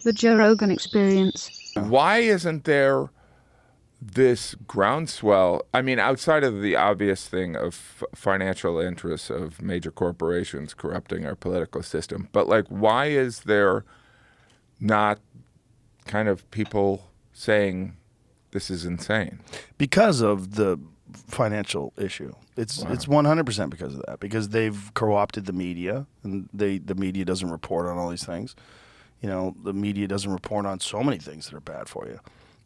The Joe Rogan Experience. Why isn't there this groundswell? I mean, outside of the obvious thing of financial interests of major corporations corrupting our political system, but like, why is there not kind of people saying this is insane? Because of the financial issue. It's 100% because of that. Because they've co-opted the media, and the media doesn't report on all these things. You know, the media doesn't report on so many things that are bad for you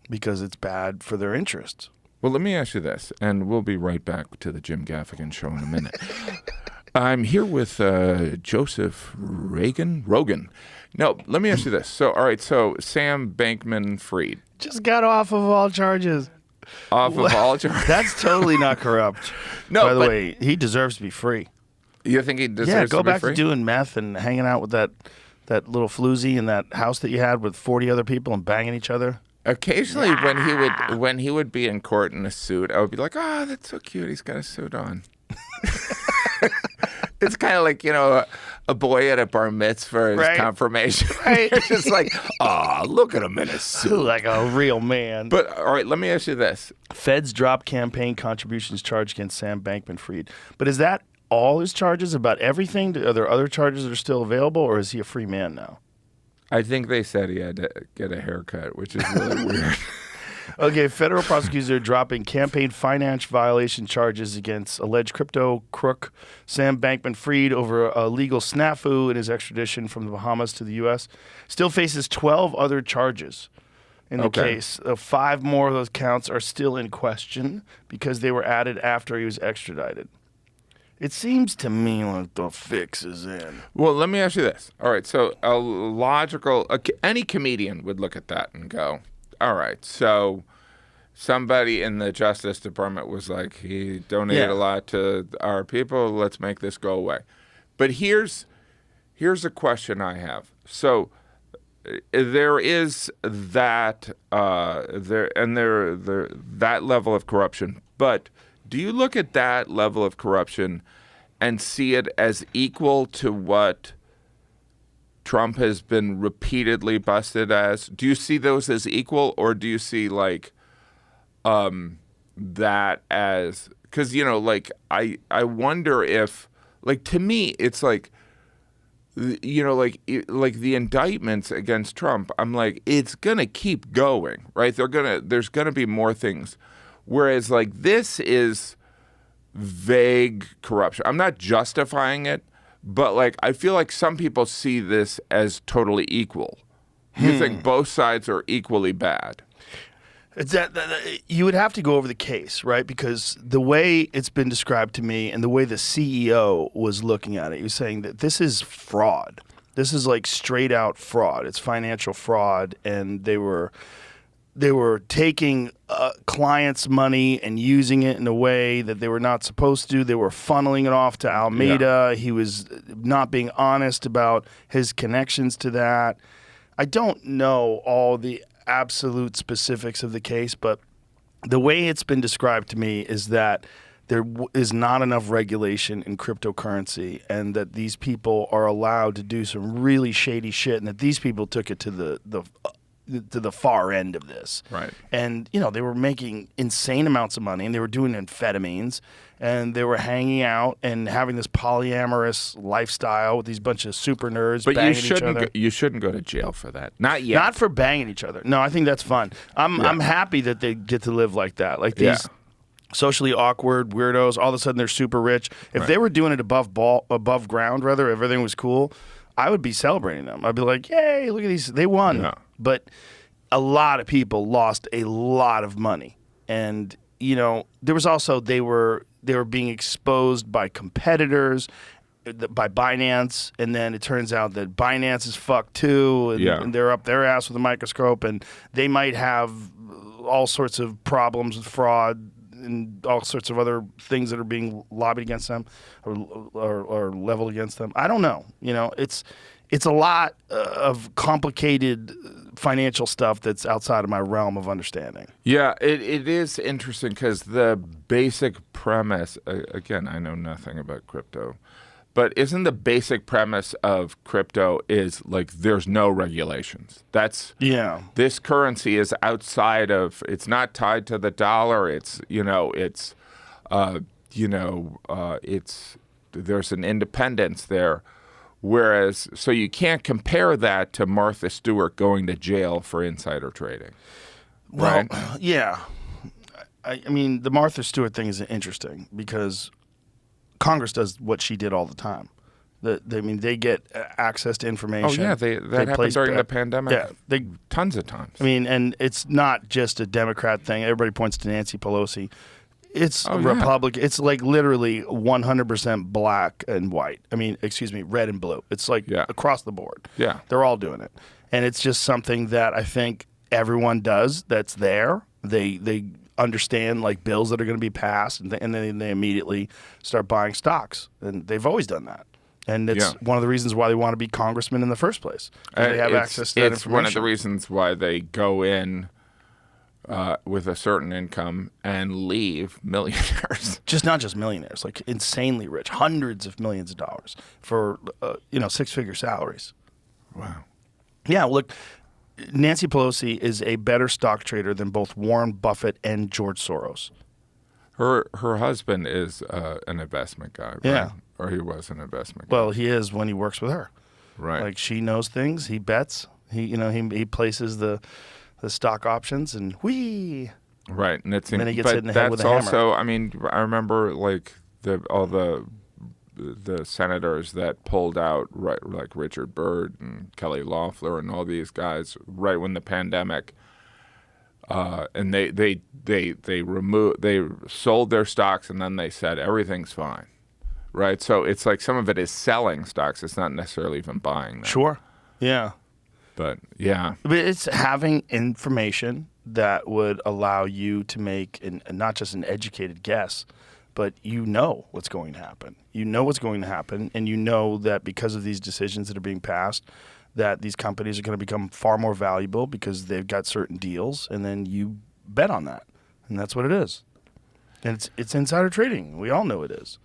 because it's bad for their interests. Well, let me ask you this, and we'll be right back to the Jim Gaffigan show in a minute. I'm here with Joseph Rogan. No, let me ask you this. So, all right, so Sam Bankman-Fried. Just got off of all charges. Off of all charges? That's totally not corrupt. No, by the way, he deserves to be free. You think he deserves to be free? Yeah, go back to doing meth and hanging out with that little floozy in that house that you had with 40 other people and banging each other. Occasionally, when he would be in court in a suit, I would be like, "Oh, that's so cute. He's got a suit on." It's kind of like, you know, a boy at a bar mitzvah for his confirmation. Right. It's just like, "Oh, look at him in a suit, like a real man." But all right, let me ask you this: Feds drop campaign contributions charge against Sam Bankman-Fried. But is that all his charges about everything? Are there other charges that are still available, or is he a free man now? I think they said he had to get a haircut, which is really weird. Okay, federal prosecutors are dropping campaign finance violation charges against alleged crypto crook Sam Bankman-Fried over a legal snafu in his extradition from the Bahamas to the U.S. Still faces 12 other charges in the case. 5 more of those counts are still in question because they were added after he was extradited. It seems to me like the fix is in. Well, let me ask you this. All right, so any comedian would look at that and go, all right, so somebody in the Justice Department was like, he donated a lot to our people, let's make this go away. But here's a question I have. So there is that that level of corruption, but do you look at that level of corruption and see it as equal to what Trump has been repeatedly busted as? Do you see those as equal, or do you see like that as, because, you know, like I wonder if, like, to me it's like, you know, like the indictments against Trump, I'm like, it's gonna keep going, right? There's gonna be more things. Whereas, like, this is vague corruption. I'm not justifying it, but, like, I feel like some people see this as totally equal. You think both sides are equally bad? It's that you would have to go over the case, right? Because the way it's been described to me and the way the CEO was looking at it, he was saying that this is fraud. This is like straight out fraud. It's financial fraud, and they were taking clients' money and using it in a way that they were not supposed to. They were funneling it off to Alameda. He was not being honest about his connections to that. I don't know all the absolute specifics of the case, but the way it's been described to me is that there is not enough regulation in cryptocurrency, and that these people are allowed to do some really shady shit, and that these people took it to the far end of this. Right. And, you know, they were making insane amounts of money, and they were doing amphetamines, and they were hanging out and having this polyamorous lifestyle with these bunch of super nerds banging each other. You shouldn't go to jail for that. Not yet. Not for banging each other. No, I think that's fun. I'm happy that they get to live like that. Like these socially awkward weirdos, all of a sudden they're super rich. If they were doing it above ground, if everything was cool, I would be celebrating them. I'd be like, yay, look at these. They won. Yeah. But a lot of people lost a lot of money. And, you know, there was also, they were being exposed by competitors, by Binance, and then it turns out that Binance is fucked too, and they're up their ass with a microscope, and they might have all sorts of problems with fraud and all sorts of other things that are being lobbied against them or leveled against them. I don't know. You know, it's a lot of complicated financial stuff that's outside of my realm of understanding. Yeah, it is interesting because the basic premise, again, I know nothing about crypto, But isn't the basic premise of crypto is like there's no regulations? That's this currency is outside of. It's not tied to the dollar. It's it's there's an independence there. Whereas, so you can't compare that to Martha Stewart going to jail for insider trading, right? Well, yeah. I mean, the Martha Stewart thing is interesting because Congress does what she did all the time. They get access to information. Oh yeah, that happened during the pandemic. Yeah, tons of times. I mean, and it's not just a Democrat thing. Everybody points to Nancy Pelosi. It's Republican. It's like literally 100% black and white. I mean, excuse me, red and blue. It's like across the board. Yeah, they're all doing it, and it's just something that I think everyone does. That's there. They understand like bills that are going to be passed, and then they immediately start buying stocks, and they've always done that. And it's one of the reasons why they want to be congressmen in the first place. They have access to that information. It's one of the reasons why they go in with a certain income and leave millionaires. Not just millionaires, like insanely rich, hundreds of millions of dollars for six-figure salaries. Wow. Yeah, look, Nancy Pelosi is a better stock trader than both Warren Buffett and George Soros. Her husband is an investment guy, right? Yeah. Or he was an investment guy. Well, he is when he works with her. Right. Like she knows things, he bets, he places the stock options and whee. Right. And then he gets hit in the head with a hammer. That's also, I mean, I remember like all the senators that pulled out, right, like Richard Byrd and Kelly Loeffler and all these guys right when the pandemic and they sold their stocks and then they said everything's fine. Right? So it's like some of it is selling stocks. It's not necessarily even buying them. Sure. Yeah. But yeah. But it's having information that would allow you to make not just an educated guess, but you know what's going to happen. You know what's going to happen, and you know that because of these decisions that are being passed, that these companies are going to become far more valuable because they've got certain deals, and then you bet on that. And that's what it is. And it's insider trading. We all know it is.